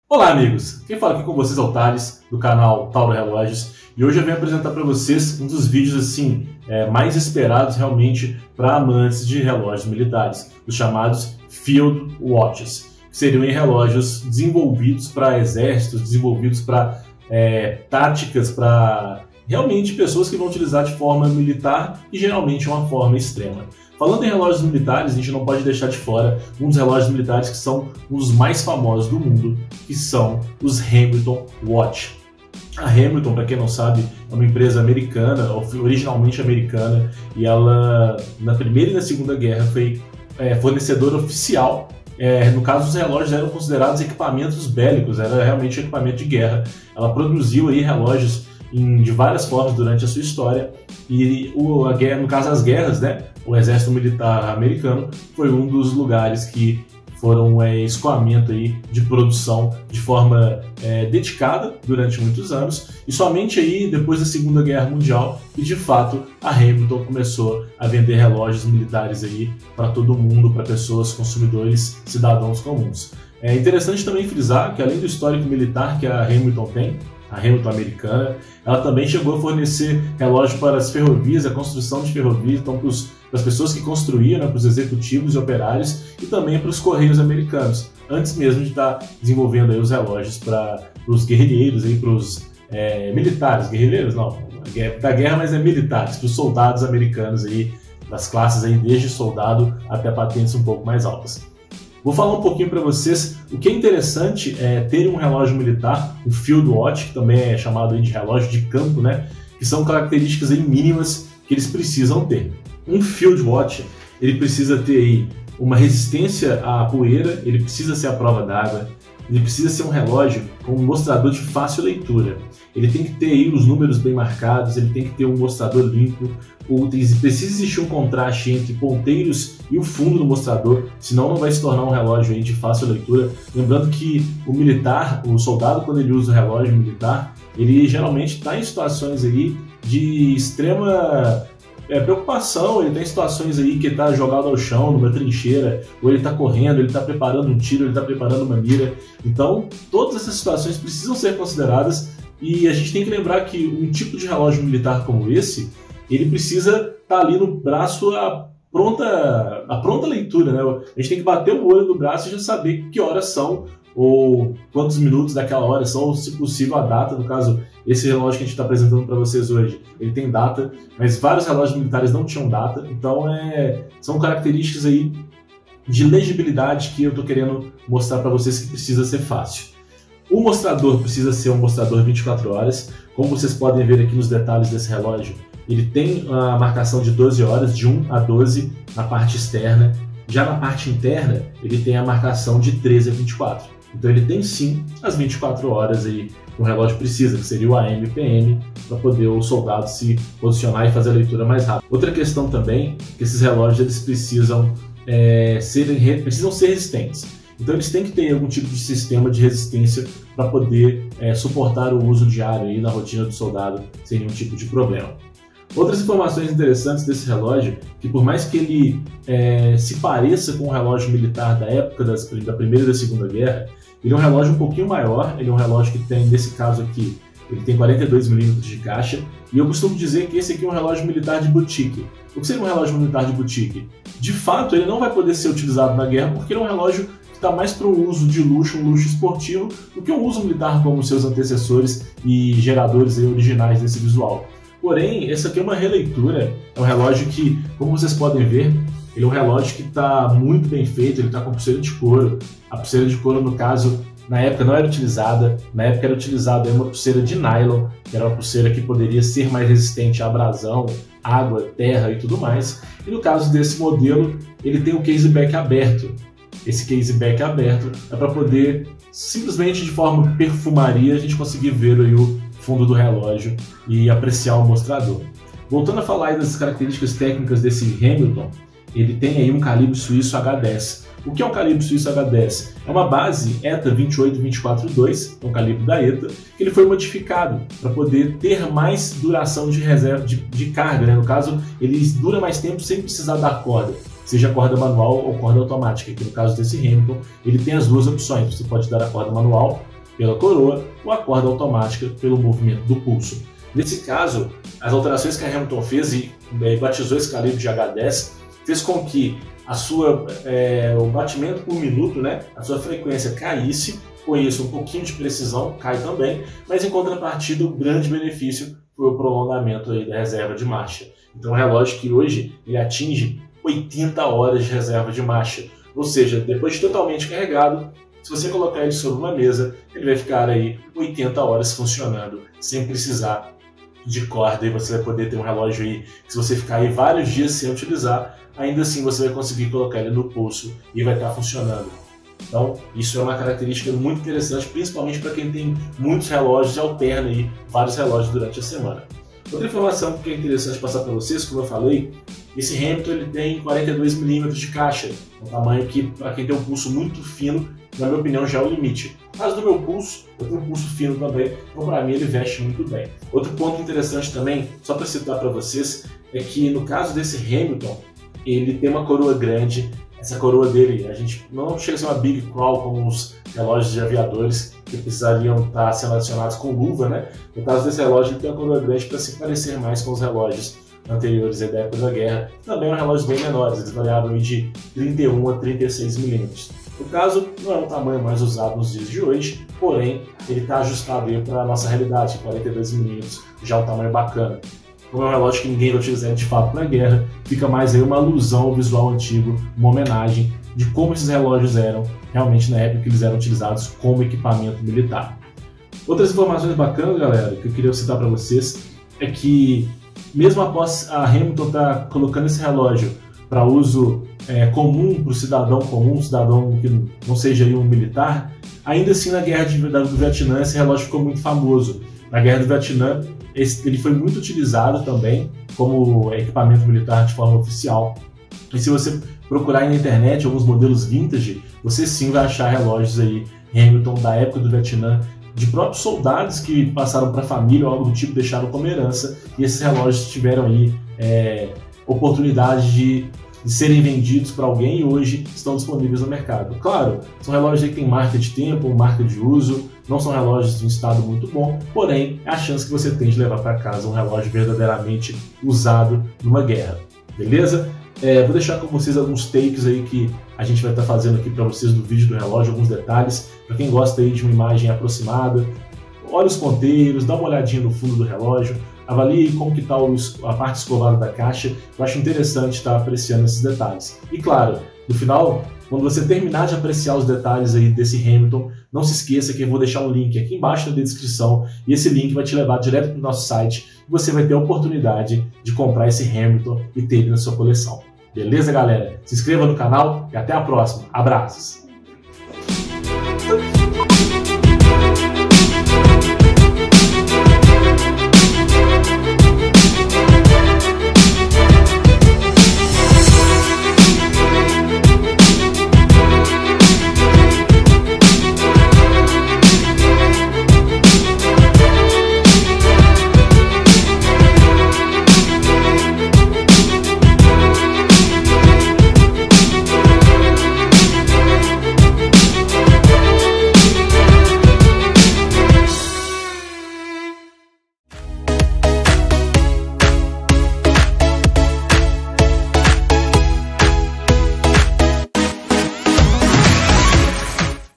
Olá amigos, quem fala aqui com vocês é o Thales, do canal Tauro Relógios, e hoje eu venho apresentar para vocês um dos vídeos assim mais esperados realmente para amantes de relógios militares, os chamados Field Watches, que seriam relógios desenvolvidos para exércitos, desenvolvidos para táticas, para realmente pessoas que vão utilizar de forma militar e geralmente uma forma extrema. Falando em relógios militares, a gente não pode deixar de fora um dos relógios militares que são um dos mais famosos do mundo, que são os Hamilton Watch. A Hamilton, para quem não sabe, é uma empresa americana, originalmente americana, e ela, na Primeira e na Segunda Guerra, foi fornecedora oficial. No caso, os relógios eram considerados equipamentos bélicos, era realmente equipamento de guerra. Ela produziu aí relógios de várias formas durante a sua história, e no caso das guerras, né, o exército militar americano foi um dos lugares que foram escoamento aí de produção de forma dedicada durante muitos anos, e somente aí depois da Segunda Guerra Mundial e de fato a Hamilton começou a vender relógios militares aí para todo mundo, para pessoas, consumidores, cidadãos comuns. É interessante também frisar que além do histórico militar que a Hamilton tem, a Hamilton americana, ela também chegou a fornecer relógio para as ferrovias, a construção de ferrovias, então para as pessoas que construíam, né, para os executivos e operários, e também para os correios americanos, antes mesmo de estar desenvolvendo aí os relógios para os guerrilheiros, para os militares, guerrilheiros não, da guerra, mas militares, para os soldados americanos aí, das classes aí, desde soldado até patentes um pouco mais altas. Vou falar um pouquinho para vocês o que é interessante ter um relógio militar, um Field Watch, que também é chamado aí de relógio de campo, né? Que são características aí mínimas que eles precisam ter. Um Field Watch, ele precisa ter aí uma resistência à poeira, ele precisa ser à prova d'água, ele precisa ser um relógio com um mostrador de fácil leitura. Ele tem que ter aí os números bem marcados, ele tem que ter um mostrador limpo, precisa existir um contraste entre ponteiros e o fundo do mostrador, senão não vai se tornar um relógio aí de fácil leitura. Lembrando que o militar, o soldado, quando ele usa o relógio militar, ele geralmente está em situações aí de extrema preocupação, ele tem situações aí que ele está jogado ao chão, numa trincheira, ou ele está correndo, ele está preparando um tiro, ele está preparando uma mira. Então, todas essas situações precisam ser consideradas, e a gente tem que lembrar que um tipo de relógio militar como esse, ele precisa estar ali no braço a pronta leitura, né? A gente tem que bater o olho no braço e já saber que horas são, ou quantos minutos daquela hora são, se possível a data. No caso, esse relógio que a gente está apresentando para vocês hoje, ele tem data, mas vários relógios militares não tinham data, então são características aí de legibilidade que eu estou querendo mostrar para vocês que precisa ser fácil. O mostrador precisa ser um mostrador 24 horas, como vocês podem ver aqui nos detalhes desse relógio, ele tem a marcação de 12 horas, de 1 a 12 na parte externa, já na parte interna ele tem a marcação de 13 a 24. Então ele tem sim as 24 horas aí que o relógio precisa, que seria o AM e PM, para poder o soldado se posicionar e fazer a leitura mais rápido. Outra questão também, que esses relógios eles precisam ser resistentes. Então eles têm que ter algum tipo de sistema de resistência para poder suportar o uso diário aí na rotina do soldado sem nenhum tipo de problema. Outras informações interessantes desse relógio, que por mais que ele se pareça com o relógio militar da época da Primeira e da Segunda Guerra, ele é um relógio um pouquinho maior, ele é um relógio que tem, nesse caso aqui, ele tem 42 milímetros de caixa, e eu costumo dizer que esse aqui é um relógio militar de boutique. O que seria um relógio militar de boutique? De fato, ele não vai poder ser utilizado na guerra porque ele é um relógio que está mais para um uso de luxo, um luxo esportivo, do que um uso militar como seus antecessores e geradores aí originais desse visual. Porém, essa aqui é uma releitura, é um relógio que, como vocês podem ver, ele é um relógio que está muito bem feito, ele está com pulseira de couro. A pulseira de couro, no caso, na época não era utilizada, na época era utilizada uma pulseira de nylon, que era uma pulseira que poderia ser mais resistente à abrasão, água, terra e tudo mais. E no caso desse modelo, ele tem o caseback aberto. Esse caseback aberto é para poder, simplesmente de forma perfumaria, a gente conseguir ver aí o fundo do relógio e apreciar o mostrador. Voltando a falar aí das características técnicas desse Hamilton, ele tem aí um calibre suíço H10. O que é um calibre suíço H10? É uma base ETA 28242, é um calibre da ETA, que ele foi modificado para poder ter mais duração de reserva de carga, né? No caso, ele dura mais tempo sem precisar dar corda. seja corda manual ou corda automática, que no caso desse Hamilton, ele tem as duas opções. Você pode dar a corda manual pela coroa ou a corda automática pelo movimento do pulso. Nesse caso, as alterações que a Hamilton fez e batizou esse calibre de H10 fez com que o batimento por minuto, né, a sua frequência caísse. Com isso, um pouquinho de precisão cai também, mas em contrapartida, o grande benefício foi o prolongamento aí da reserva de marcha. Então, um relógio que hoje ele atinge 80 horas de reserva de marcha, ou seja, depois de totalmente carregado, se você colocar ele sobre uma mesa, ele vai ficar aí 80 horas funcionando, sem precisar de corda, e você vai poder ter um relógio aí que, se você ficar aí vários dias sem utilizar, ainda assim você vai conseguir colocar ele no pulso e vai estar funcionando. Então, isso é uma característica muito interessante, principalmente para quem tem muitos relógios e alterna aí vários relógios durante a semana. Outra informação que é interessante passar para vocês, como eu falei, esse Hamilton ele tem 42 mm de caixa, um tamanho que, para quem tem um pulso muito fino, na minha opinião, já é o limite. No caso do meu pulso, eu tenho um pulso fino também, então para mim ele veste muito bem. Outro ponto interessante também, só para citar para vocês, é que no caso desse Hamilton, ele tem uma coroa grande. Essa coroa dele, a gente não chega a ser uma Big Crawl como os relógios de aviadores que precisariam estar sendo adicionados com luva, né? No caso desse relógio, ele tem uma coroa grande para se parecer mais com os relógios anteriores da época da guerra. Também são relógios bem menores, eles variavam de 31 a 36 mm. No caso, não é um tamanho mais usado nos dias de hoje, porém, ele está ajustado para a nossa realidade, 42 mm, já é um tamanho bacana. Como é um relógio que ninguém vai utilizar de fato na guerra, fica mais aí uma alusão ao visual antigo, uma homenagem de como esses relógios eram realmente na época que eles eram utilizados como equipamento militar. Outras informações bacanas, galera, que eu queria citar para vocês, é que mesmo após a Hamilton estar colocando esse relógio para uso comum para o cidadão comum, um cidadão que não seja aí um militar, ainda assim na guerra do Vietnã esse relógio ficou muito famoso. Na guerra do Vietnã ele foi muito utilizado também como equipamento militar de forma oficial. E se você procurar na internet alguns modelos vintage, você sim vai achar relógios aí Hamilton da época do Vietnã, de próprios soldados que passaram para a família ou algo do tipo, deixaram como herança, e esses relógios tiveram aí oportunidade de serem vendidos para alguém e hoje estão disponíveis no mercado. Claro, são relógios que têm marca de tempo, marca de uso, não são relógios de um estado muito bom, porém é a chance que você tem de levar para casa um relógio verdadeiramente usado numa guerra. Beleza? Vou deixar com vocês alguns takes aí que a gente vai estar fazendo aqui para vocês do vídeo do relógio, alguns detalhes, para quem gosta aí de uma imagem aproximada. Olha os ponteiros, dá uma olhadinha no fundo do relógio, avalie como que está a parte escovada da caixa. Eu acho interessante estar apreciando esses detalhes. E claro, no final, quando você terminar de apreciar os detalhes aí desse Hamilton, não se esqueça que eu vou deixar um link aqui embaixo na descrição, e esse link vai te levar direto para o nosso site, e você vai ter a oportunidade de comprar esse Hamilton e ter ele na sua coleção. Beleza, galera? Se inscreva no canal e até a próxima. Abraços!